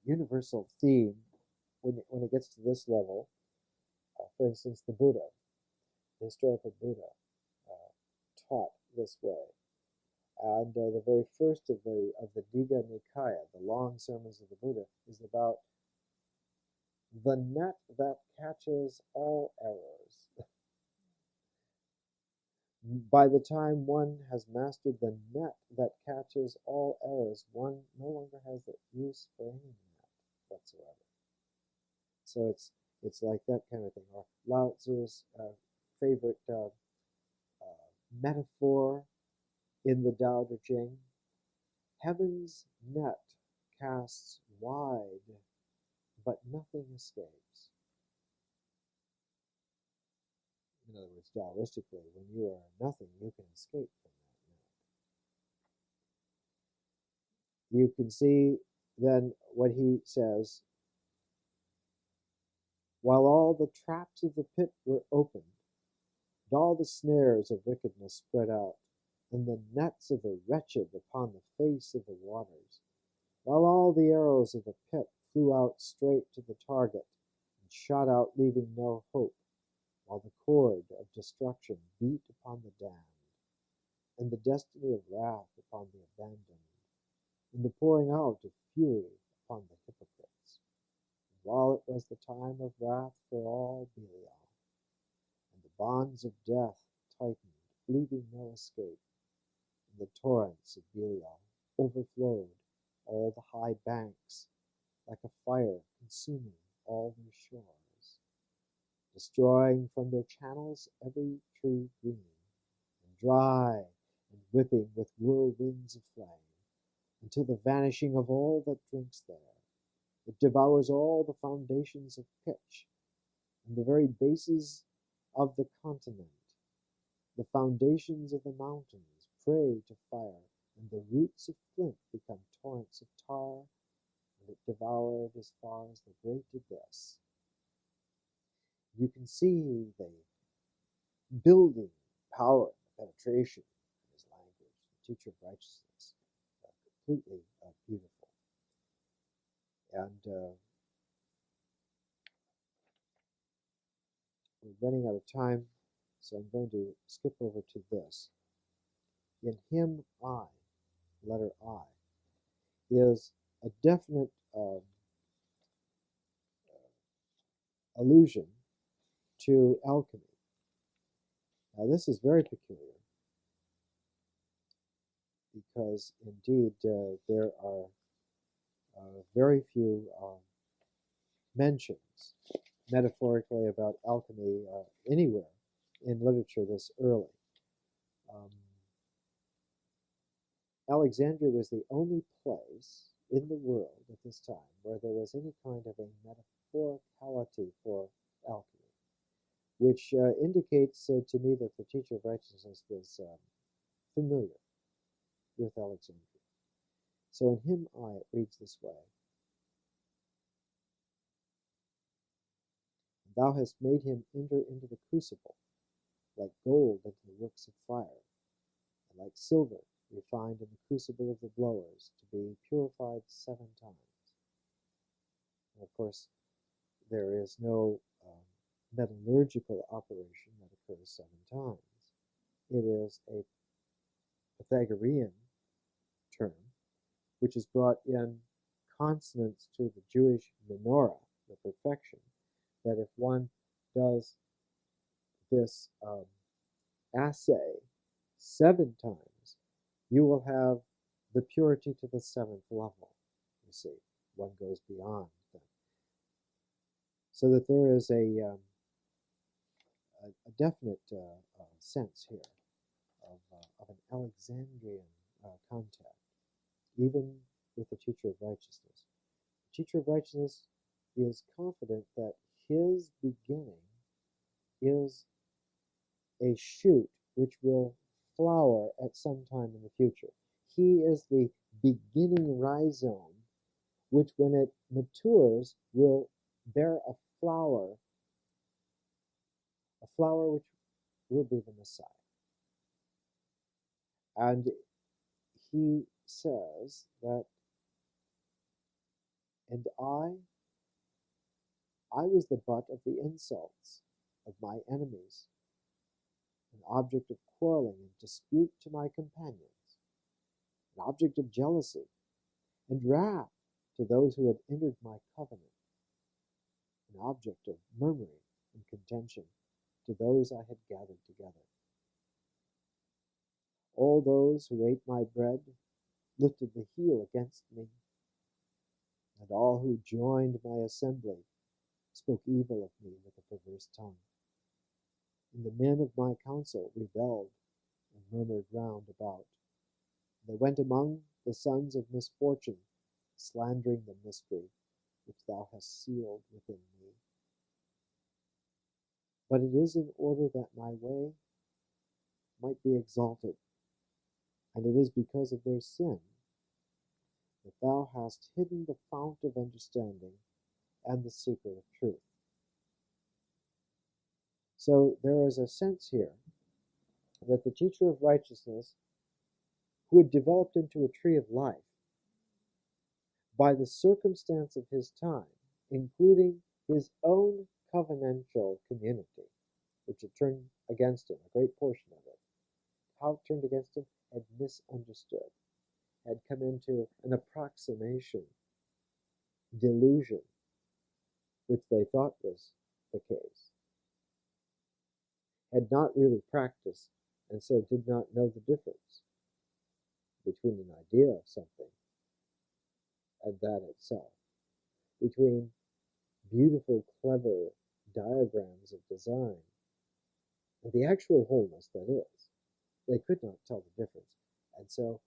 universal theme when it gets to this level. For instance, the Buddha, the historical Buddha, taught this way. And the very first of the Digha Nikaya, the long sermons of the Buddha, is about the net that catches all errors. By the time one has mastered the net that catches all errors, one no longer has the use for any net whatsoever. So it's like that kind of thing. Or Lao Tzu's favorite metaphor in the Tao Te Ching: heaven's net casts wide, but nothing escapes. In other words, Taoistically, when you are nothing, you can escape from that net. You can see then what he says: while all the traps of the pit were opened, and all the snares of wickedness spread out, and the nets of the wretched upon the face of the waters, while all the arrows of the pit flew out straight to the target, and shot out leaving no hope, while the cord of destruction beat upon the damned, and the destiny of wrath upon the abandoned, and the pouring out of fury upon the hypocrites, and while it was the time of wrath for all Belial, and the bonds of death tightened, leaving no escape, and the torrents of Belial overflowed all the high banks, like a fire consuming all their shores, destroying from their channels every tree green, and dry, and whipping with whirlwinds of flame, until the vanishing of all that drinks there. It devours all the foundations of pitch, and the very bases of the continent. The foundations of the mountains prey to fire, and the roots of flint become torrents of tar, and it devoured as far as the great abyss. You can see the building power, the penetration in his language, the teacher of righteousness, completely beautiful. And we're running out of time, so I'm going to skip over to this. In him, I, letter I, is a definite allusion to alchemy. Now, this is very peculiar because, indeed, there are very few mentions metaphorically about alchemy anywhere in literature this early. Alexandria was the only place in the world at this time where there was any kind of a metaphoricality for alchemy, which indicates to me that the teacher of righteousness was familiar with Alexandria. So in him I, it reads this way: thou hast made him enter into the crucible, like gold into the works of fire, and like silver refined in the crucible of the blowers, to be purified 7 times. And of course, there is no metallurgical operation that occurs 7 times. It is a Pythagorean term, which is brought in consonance to the Jewish menorah, the perfection, that if one does this assay 7 times, you will have the purity to the 7th level. efficiency. One goes beyond them. So that there is a definite sense here of an Alexandrian contact, even with the teacher of righteousness. The teacher of righteousness is confident that his beginning is a shoot which will flower at some time in the future. He is the beginning rhizome, which when it matures will bear a flower which will be the Messiah. And he says that, and I was the butt of the insults of my enemies, an object of quarreling and dispute to my companions, an object of jealousy and wrath to those who had entered my covenant, an object of murmuring and contention to those I had gathered together. All those who ate my bread lifted the heel against me, and all who joined my assembly spoke evil of me with a perverse tongue. And the men of my council rebelled and murmured round about. They went among the sons of misfortune, slandering the mystery which thou hast sealed within me. But it is in order that my way might be exalted, and it is because of their sin that thou hast hidden the fount of understanding and the secret of truth. So there is a sense here that the teacher of righteousness, who had developed into a tree of life by the circumstance of his time, including his own covenantal community, which had turned against him, a great portion of it, how it turned against him, had misunderstood, had come into an approximation, delusion, which they thought was the case, had not really practiced, and so did not know the difference between an idea of something and that itself, between beautiful, clever diagrams of design and the actual wholeness that is. They could not tell the difference. And so,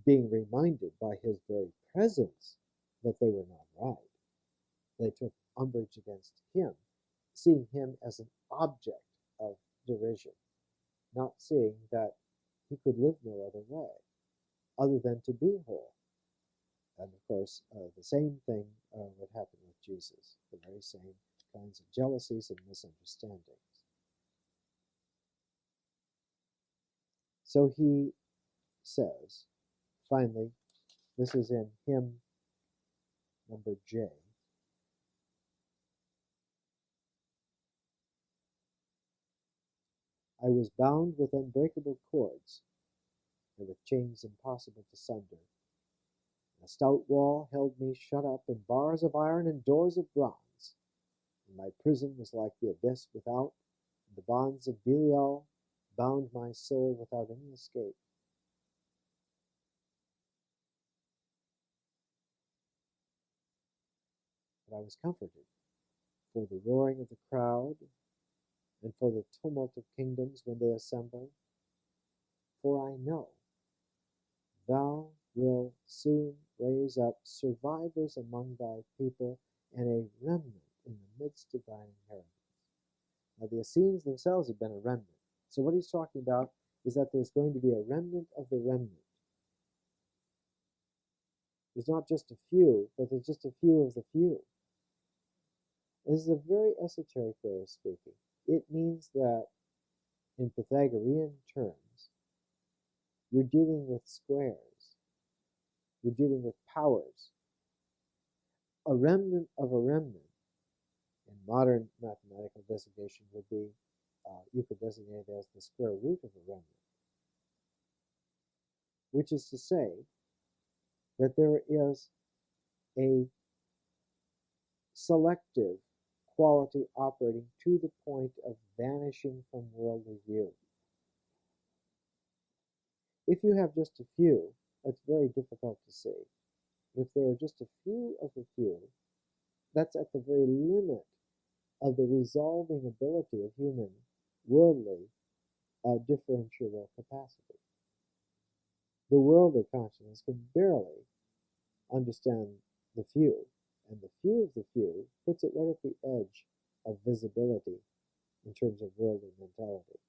being reminded by his very presence that they were not right, they took umbrage against him, seeing him as an object of derision, not seeing that he could live no other way other than to be whole. And of course, the same thing would happen with Jesus, the very same kinds of jealousies and misunderstandings. So he says, finally, this is in hymn number J. I was bound with unbreakable cords and with chains impossible to sunder. A stout wall held me shut up in bars of iron and doors of bronze. And my prison was like the abyss without, and the bonds of Belial bound my soul without any escape. But I was comforted for the roaring of the crowd and for the tumult of kingdoms when they assemble. For I know thou wilt soon raise up survivors among thy people and a remnant in the midst of thine inheritance. Now the Essenes themselves have been a remnant. So what he's talking about is that there's going to be a remnant of the remnant. There's not just a few, but there's just a few of the few. This is a very esoteric way of speaking. It means that in Pythagorean terms, you're dealing with squares. You're dealing with powers. A remnant of a remnant, in modern mathematical designation, would be, you could designate it as the square root of a remnant. Which is to say that there is a selective quality operating to the point of vanishing from worldly view. If you have just a few, that's very difficult to see. If there are just a few of the few, that's at the very limit of the resolving ability of human, worldly, differentiable capacity. The worldly consciousness can barely understand the few, and the few of the few puts it right at the edge of visibility in terms of worldly mentality.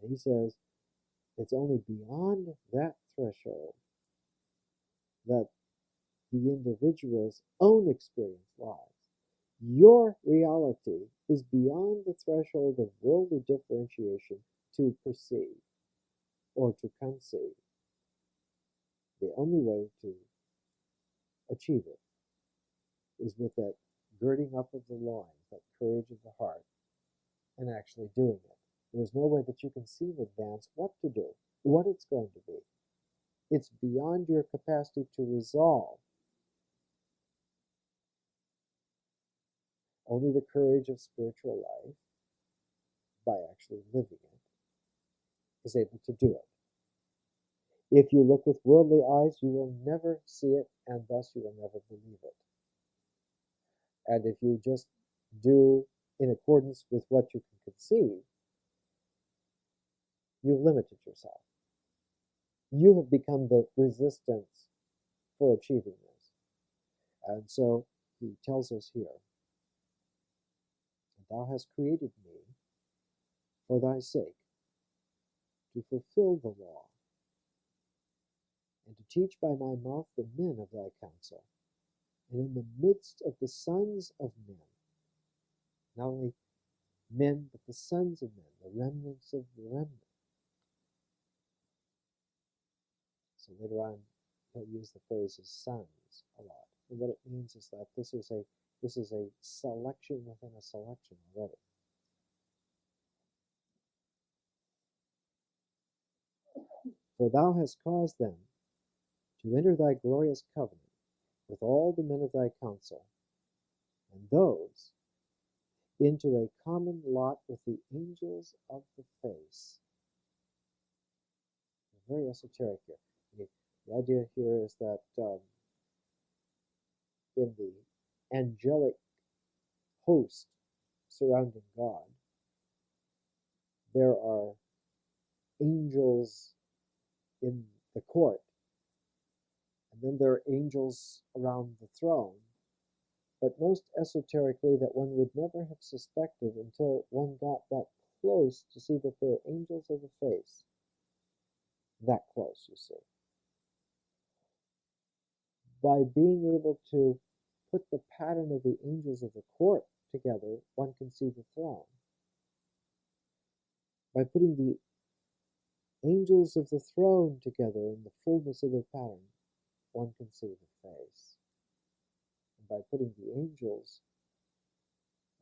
And he says it's only beyond that threshold that the individual's own experience lies. Your reality is beyond the threshold of worldly differentiation to perceive or to conceive. The only way to achieve it is with that girding up of the loins, that courage of the heart, and actually doing it. There's no way that you can see in advance what to do, what it's going to be. It's beyond your capacity to resolve. Only the courage of spiritual life, by actually living it, is able to do it. If you look with worldly eyes, you will never see it, and thus you will never believe it. And if you just do in accordance with what you can conceive, you've limited yourself. You have become the resistance for achieving this. And so he tells us here, thou hast created me for thy sake, to fulfill the law, and to teach by my mouth the men of thy counsel, and in the midst of the sons of men, not only men, but the sons of men, the remnants of the remnant. So later on, he'll use the phrase as sons a lot. And what it means is that this is a selection within a selection already. For thou hast caused them to enter thy glorious covenant with all the men of thy counsel, and those into a common lot with the angels of the face. Very esoteric here. The idea here is that in the angelic host surrounding God, there are angels in the court, and then there are angels around the throne, but most esoterically that one would never have suspected until one got that close to see that they're angels of the face. That close, you see. By being able to put the pattern of the angels of the court together, one can see the throne. By putting the angels of the throne together in the fullness of the pattern, one can see the face. And by putting the angels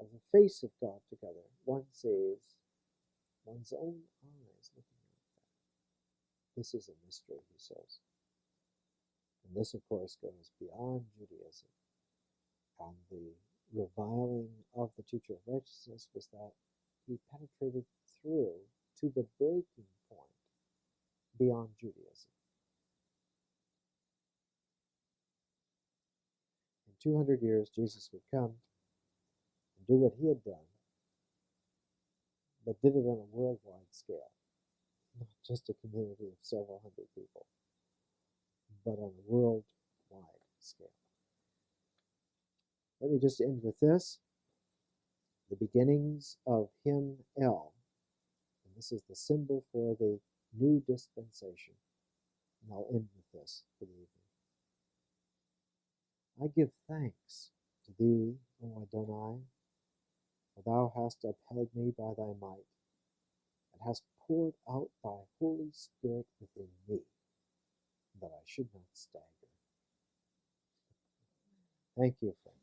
of the face of God together, one sees one's own eyes looking at that. This is a mystery, he says. And this, of course, goes beyond Judaism. And the reviling of the teacher of righteousness was that he penetrated through to the breaking point beyond Judaism. In 200 years, Jesus would come and do what he had done, but did it on a worldwide scale. Not just a community of several hundred people, but on a worldwide scale. Let me just end with this. The beginnings of hymn L. And this is the symbol for the new dispensation. And I'll end with this for the evening. I give thanks to thee, O Adonai, for thou hast upheld me by thy might, and hast poured out thy Holy Spirit within me, that I should not stagger. Thank you, friends.